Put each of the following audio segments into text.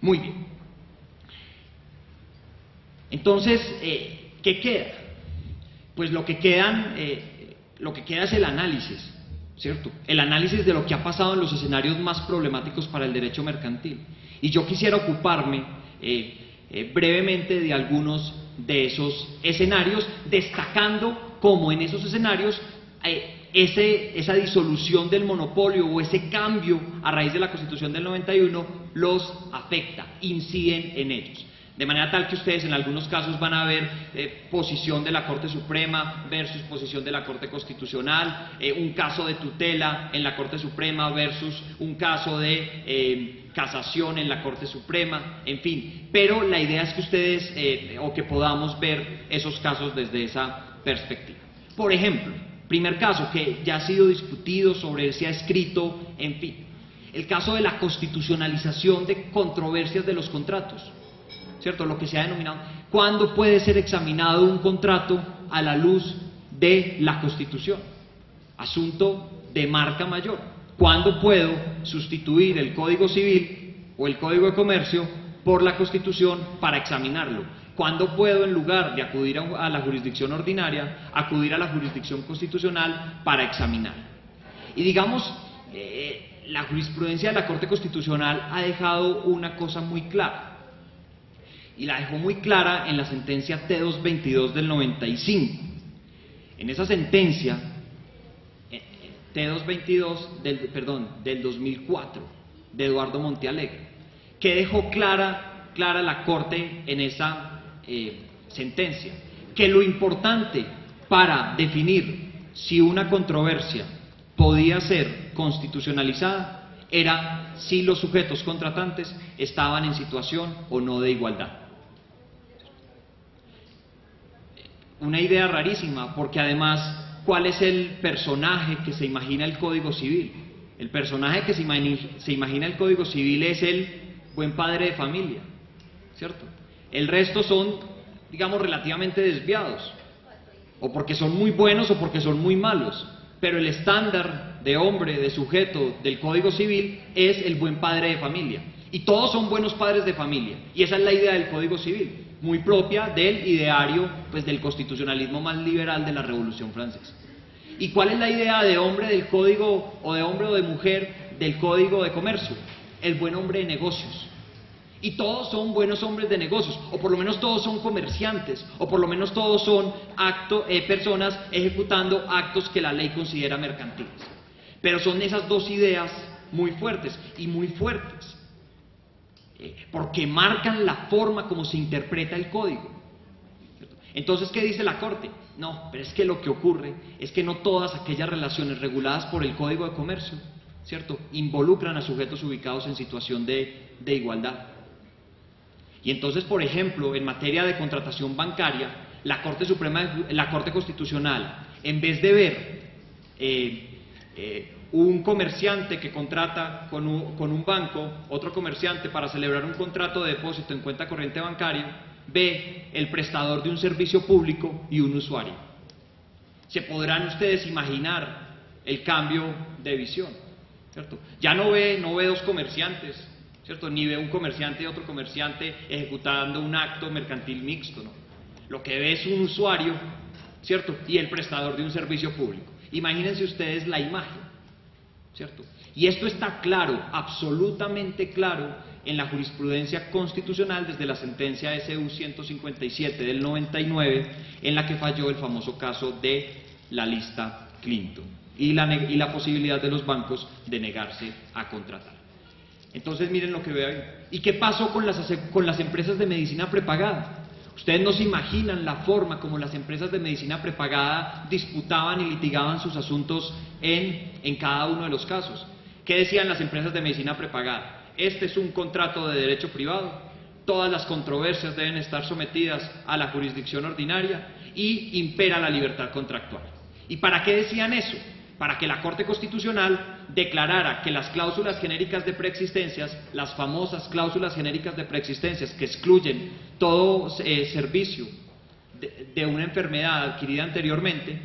Muy bien. Entonces, ¿qué queda? Pues lo que queda es el análisis, ¿cierto? El análisis de lo que ha pasado en los escenarios más problemáticos para el derecho mercantil. Y yo quisiera ocuparme brevemente de algunos de esos escenarios, destacando cómo en esos escenarios esa disolución del monopolio o ese cambio a raíz de la Constitución del 91 los afecta, inciden en ellos. De manera tal que ustedes en algunos casos van a ver posición de la Corte Suprema versus posición de la Corte Constitucional, un caso de tutela en la Corte Suprema versus un caso de casación en la Corte Suprema, en fin. Pero la idea es que ustedes, o que podamos ver esos casos desde esa perspectiva. Por ejemplo, primer caso que ya ha sido discutido, sobre si ha escrito, en fin, el caso de la constitucionalización de controversias de los contratos. ¿Cierto? Lo que se ha denominado, ¿cuándo puede ser examinado un contrato a la luz de la Constitución? Asunto de marca mayor. ¿Cuándo puedo sustituir el Código Civil o el Código de Comercio por la Constitución para examinarlo? ¿Cuándo puedo, en lugar de acudir a la jurisdicción ordinaria, acudir a la jurisdicción constitucional para examinarlo? Y digamos, la jurisprudencia de la Corte Constitucional ha dejado una cosa muy clara. Y la dejó muy clara en la sentencia T222 del 95. En esa sentencia, T222 del 2004, de Eduardo Montealegre, que dejó clara la Corte en esa sentencia, que lo importante para definir si una controversia podía ser constitucionalizada era si los sujetos contratantes estaban en situación o no de igualdad. Una idea rarísima, porque además, ¿cuál es el personaje que se imagina el Código Civil? El personaje que se imagina el Código Civil es el buen padre de familia, ¿cierto? El resto son, digamos, relativamente desviados, o porque son muy buenos o porque son muy malos, pero el estándar de hombre, de sujeto del Código Civil es el buen padre de familia, y todos son buenos padres de familia, y esa es la idea del Código Civil, muy propia del ideario, pues, del constitucionalismo más liberal de la Revolución Francesa. ¿Y cuál es la idea de hombre del código, o de hombre o de mujer del Código de Comercio? El buen hombre de negocios. Y todos son buenos hombres de negocios, o por lo menos todos son comerciantes, o por lo menos todos son personas ejecutando actos que la ley considera mercantiles. Pero son esas dos ideas muy fuertes, y muy fuertes, porque marcan la forma como se interpreta el código. Entonces, ¿qué dice la Corte? No, pero es que lo que ocurre es que no todas aquellas relaciones reguladas por el Código de Comercio, ¿cierto?, involucran a sujetos ubicados en situación de igualdad. Y entonces, por ejemplo, en materia de contratación bancaria, la Corte Constitucional, en vez de ver un comerciante que contrata con un banco, otro comerciante para celebrar un contrato de depósito en cuenta corriente bancaria, ve el prestador de un servicio público y un usuario. Se podrán ustedes imaginar el cambio de visión, ¿cierto? Ya no ve dos comerciantes, ¿cierto?, ni ve un comerciante y otro comerciante ejecutando un acto mercantil mixto, ¿no? Lo que ve es un usuario, ¿cierto?, y el prestador de un servicio público. Imagínense ustedes la imagen, ¿cierto? Y esto está claro, absolutamente claro, en la jurisprudencia constitucional desde la sentencia SU 157 del 99, en la que falló el famoso caso de la lista Clinton y la posibilidad de los bancos de negarse a contratar. Entonces, miren lo que veo ahí. ¿Y qué pasó con las empresas de medicina prepagada? Ustedes no se imaginan la forma como las empresas de medicina prepagada disputaban y litigaban sus asuntos en cada uno de los casos. ¿Qué decían las empresas de medicina prepagada? Este es un contrato de derecho privado, todas las controversias deben estar sometidas a la jurisdicción ordinaria y impera la libertad contractual. ¿Y para qué decían eso? Para que la Corte Constitucional declarara que las cláusulas genéricas de preexistencias, las famosas cláusulas genéricas de preexistencias que excluyen todo servicio de una enfermedad adquirida anteriormente,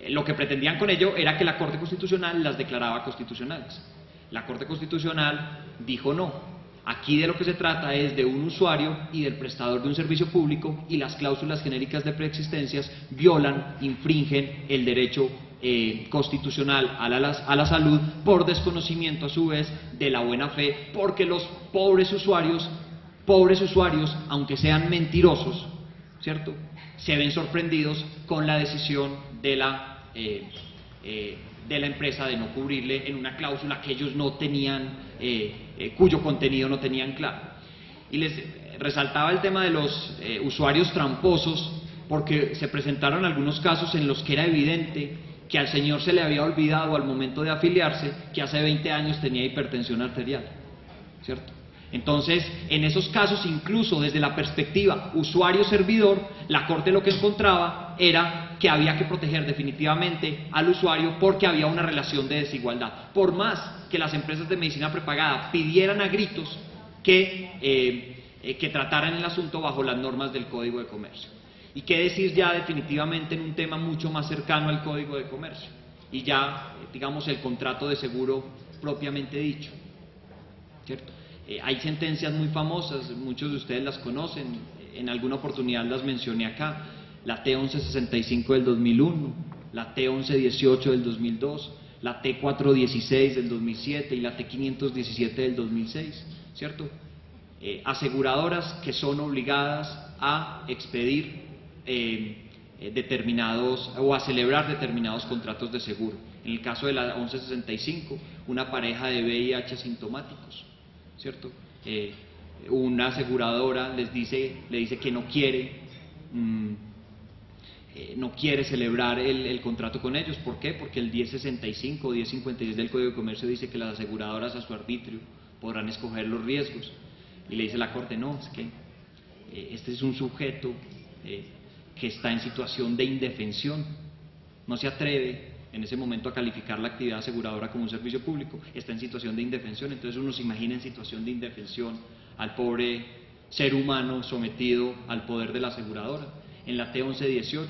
lo que pretendían con ello era que la Corte Constitucional las declaraba constitucionales. La Corte Constitucional dijo no, Aquí de lo que se trata es de un usuario y del prestador de un servicio público, y las cláusulas genéricas de preexistencias violan, infringen el derecho constitucional a la salud por desconocimiento a su vez de la buena fe, porque los pobres usuarios, aunque sean mentirosos, ¿cierto?, se ven sorprendidos con la decisión de la empresa de no cubrirle en una cláusula que ellos no tenían, cuyo contenido no tenían claro. Y les resaltaba el tema de los usuarios tramposos, porque se presentaron algunos casos en los que era evidente que al señor se le había olvidado al momento de afiliarse que hace 20 años tenía hipertensión arterial, ¿cierto? Entonces, en esos casos, incluso desde la perspectiva usuario-servidor, la Corte lo que encontraba era que había que proteger definitivamente al usuario porque había una relación de desigualdad. Por más que las empresas de medicina prepagada pidieran a gritos que trataran el asunto bajo las normas del Código de Comercio. Y qué decir ya definitivamente en un tema mucho más cercano al Código de Comercio, y ya, digamos, el contrato de seguro propiamente dicho, ¿cierto? Hay sentencias muy famosas, muchos de ustedes las conocen, en alguna oportunidad las mencioné acá: la T1165 del 2001, la T1118 del 2002, la T416 del 2007 y la T517 del 2006, ¿cierto? Aseguradoras que son obligadas a expedir determinados o a celebrar determinados contratos de seguro. En el caso de la 1165, una pareja de VIH asintomáticos, ¿cierto? Una aseguradora le dice que no quiere celebrar el contrato con ellos. ¿Por qué? Porque el 1065 o 1056 del Código de Comercio dice que las aseguradoras a su arbitrio podrán escoger los riesgos, y le dice la Corte: no, es que este es un sujeto que está en situación de indefensión, no se atreve en ese momento a calificar la actividad aseguradora como un servicio público, está en situación de indefensión. Entonces uno se imagina en situación de indefensión al pobre ser humano sometido al poder de la aseguradora. En la T1118,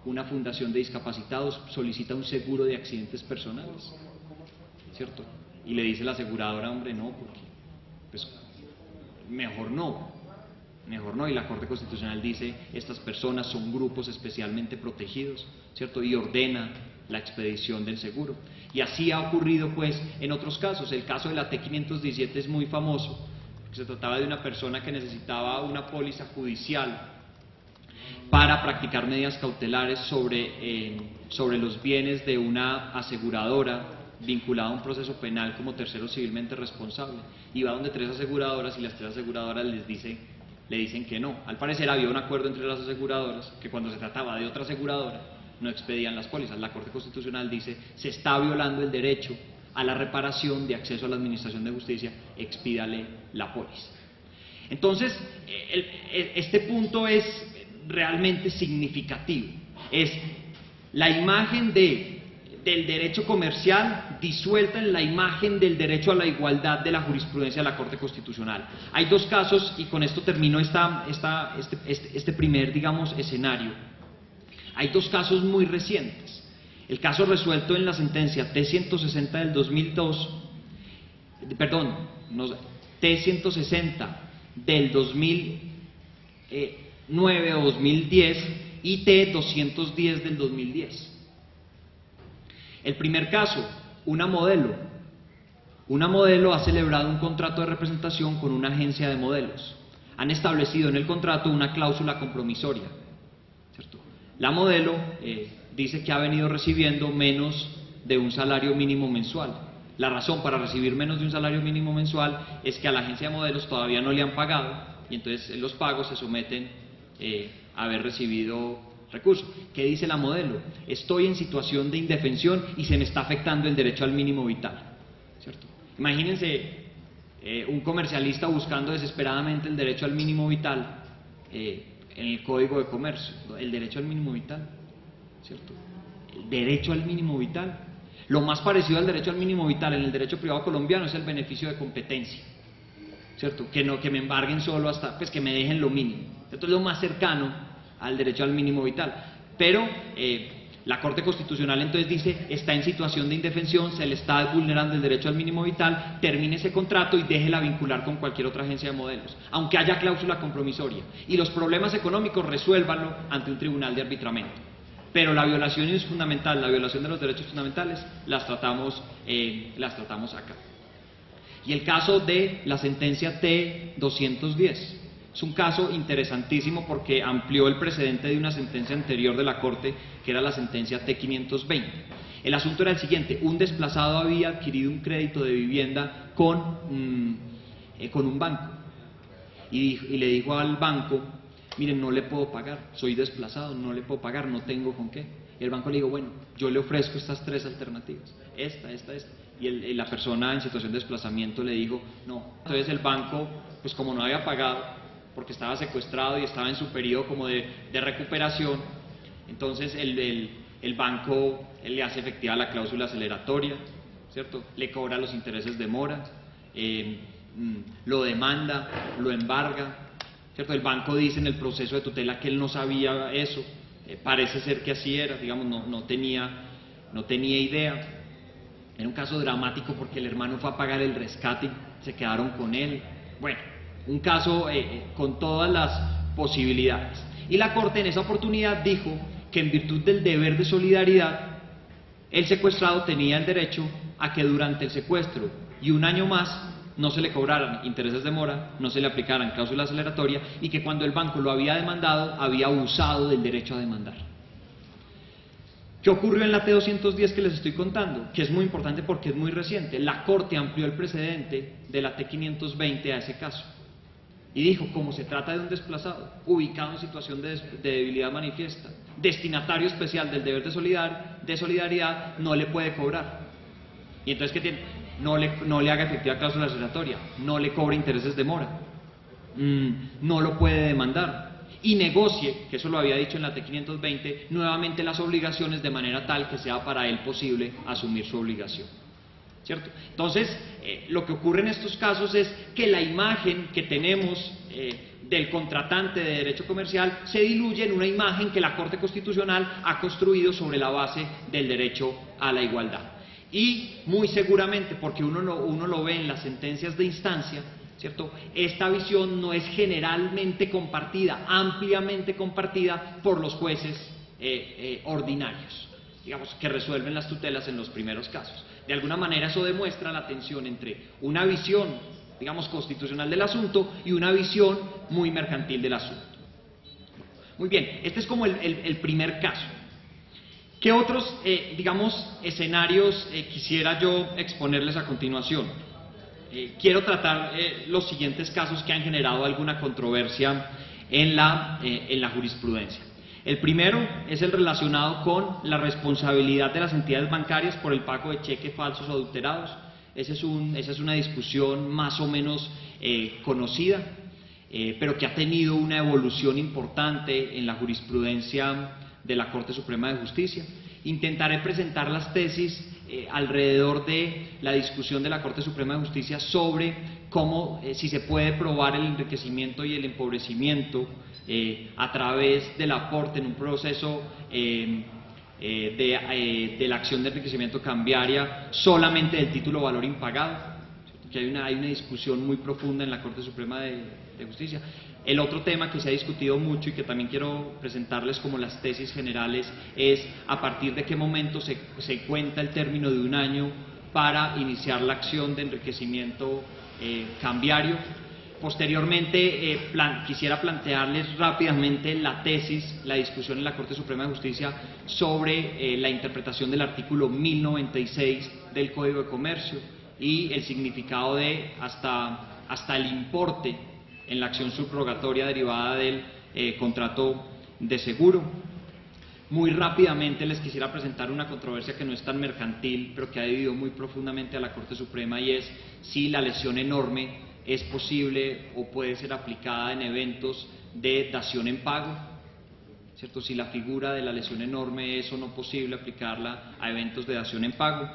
una fundación de discapacitados solicita un seguro de accidentes personales, ¿cierto? Y le dice la aseguradora: hombre, no, porque pues mejor no, y la Corte Constitucional dice: estas personas son grupos especialmente protegidos, ¿cierto? Y ordena la expedición del seguro. Y así ha ocurrido pues en otros casos. El caso de la T517 es muy famoso, porque se trataba de una persona que necesitaba una póliza judicial para practicar medidas cautelares sobre los bienes de una aseguradora vinculada a un proceso penal como tercero civilmente responsable. Y va donde 3 aseguradoras, y las 3 aseguradoras le dicen que no. Al parecer había un acuerdo entre las aseguradoras que cuando se trataba de otra aseguradora no expedían las pólizas. La Corte Constitucional dice: se está violando el derecho a la reparación, de acceso a la administración de justicia, expídale la póliza. Entonces, este punto es realmente significativo. Es la imagen del derecho comercial disuelta en la imagen del derecho a la igualdad de la jurisprudencia de la Corte Constitucional. Hay 2 casos, y con esto termino este primer, digamos, escenario. Hay 2 casos muy recientes. El caso resuelto en la sentencia T160 del 2002, T160 del 2009 o 2010 y T210 del 2010. El primer caso, una modelo ha celebrado un contrato de representación con una agencia de modelos. Han establecido en el contrato una cláusula compromisoria, ¿cierto? La modelo dice que ha venido recibiendo menos de un salario mínimo mensual. La razón para recibir menos de un salario mínimo mensual es que a la agencia de modelos todavía no le han pagado, y entonces los pagos se someten a haber recibido recursos. ¿Qué dice la modelo? Estoy en situación de indefensión y se me está afectando el derecho al mínimo vital, ¿cierto? Imagínense un comercialista buscando desesperadamente el derecho al mínimo vital en el Código de Comercio. El derecho al mínimo vital, ¿cierto? El derecho al mínimo vital. Lo más parecido al derecho al mínimo vital en el derecho privado colombiano es el beneficio de competencia, ¿cierto? Que me embarguen solo hasta, pues que me dejen lo mínimo. Esto es lo más cercano al derecho al mínimo vital. Pero La Corte Constitucional entonces dice, está en situación de indefensión, se le está vulnerando el derecho al mínimo vital, termine ese contrato y déjela vincular con cualquier otra agencia de modelos, aunque haya cláusula compromisoria. Y los problemas económicos resuélvanlo ante un tribunal de arbitramiento. Pero la violación es fundamental, la violación de los derechos fundamentales, las tratamos acá. Y el caso de la sentencia T-210. Es un caso interesantísimo porque amplió el precedente de una sentencia anterior de la Corte, que era la sentencia T-520. El asunto era el siguiente: un desplazado había adquirido un crédito de vivienda con un banco y le dijo al banco, miren, no le puedo pagar, soy desplazado, no le puedo pagar, no tengo con qué. Y el banco le dijo, bueno, yo le ofrezco estas tres alternativas, esta. Y la persona en situación de desplazamiento le dijo, no. Entonces el banco, pues como no había pagado, porque estaba secuestrado y estaba en su periodo como de recuperación, entonces el banco le hace efectiva la cláusula aceleratoria, ¿cierto? Le cobra los intereses de mora, lo demanda, lo embarga, ¿cierto? El banco dice en el proceso de tutela que él no sabía eso, parece ser que así era, digamos, no tenía idea. Era un caso dramático porque el hermano fue a pagar el rescate, se quedaron con él. Bueno, un caso con todas las posibilidades. Y la Corte en esa oportunidad dijo que en virtud del deber de solidaridad, el secuestrado tenía el derecho a que durante el secuestro y un año más no se le cobraran intereses de mora, no se le aplicaran cláusula aceleratoria y que cuando el banco lo había demandado, había abusado del derecho a demandar. ¿Qué ocurrió en la T-210 que les estoy contando? Que es muy importante porque es muy reciente. La Corte amplió el precedente de la T-520 a ese caso. Y dijo, como se trata de un desplazado, ubicado en situación de debilidad manifiesta, destinatario especial del deber de solidaridad, no le puede cobrar. Y entonces, ¿qué tiene? No le haga efectiva cláusula aceleratoria, no le cobre intereses de mora, no lo puede demandar. Y negocie, que eso lo había dicho en la T-520, nuevamente las obligaciones de manera tal que sea para él posible asumir su obligación. ¿Cierto? Entonces, lo que ocurre en estos casos es que la imagen que tenemos del contratante de derecho comercial se diluye en una imagen que la Corte Constitucional ha construido sobre la base del derecho a la igualdad. Y muy seguramente, porque uno lo ve en las sentencias de instancia, ¿cierto? Esta visión no es generalmente compartida, ampliamente compartida por los jueces ordinarios, digamos, que resuelven las tutelas en los primeros casos. De alguna manera eso demuestra la tensión entre una visión, digamos, constitucional del asunto y una visión muy mercantil del asunto. Muy bien, este es como el primer caso. ¿Qué otros, digamos, escenarios quisiera yo exponerles a continuación? Quiero tratar los siguientes casos que han generado alguna controversia en la jurisprudencia. El primero es el relacionado con la responsabilidad de las entidades bancarias por el pago de cheques falsos o adulterados. Esa es una discusión más o menos conocida, pero que ha tenido una evolución importante en la jurisprudencia de la Corte Suprema de Justicia. Intentaré presentar las tesis alrededor de la discusión de la Corte Suprema de Justicia sobre cómo, si se puede probar el enriquecimiento y el empobrecimiento a través del aporte en un proceso de la acción de enriquecimiento cambiaria solamente del título valor impagado, que hay una discusión muy profunda en la Corte Suprema de Justicia. El otro tema que se ha discutido mucho y que también quiero presentarles como las tesis generales es a partir de qué momento se cuenta el término de un año para iniciar la acción de enriquecimiento cambiario. Posteriormente quisiera plantearles rápidamente la tesis, la discusión en la Corte Suprema de Justicia sobre la interpretación del artículo 1096 del Código de Comercio y el significado de hasta el importe en la acción subrogatoria derivada del contrato de seguro. Muy rápidamente les quisiera presentar una controversia que no es tan mercantil, pero que ha dividido muy profundamente a la Corte Suprema, y es si la lesión enorme es posible o puede ser aplicada en eventos de dación en pago, ¿cierto? Si la figura de la lesión enorme es o no posible aplicarla a eventos de dación en pago.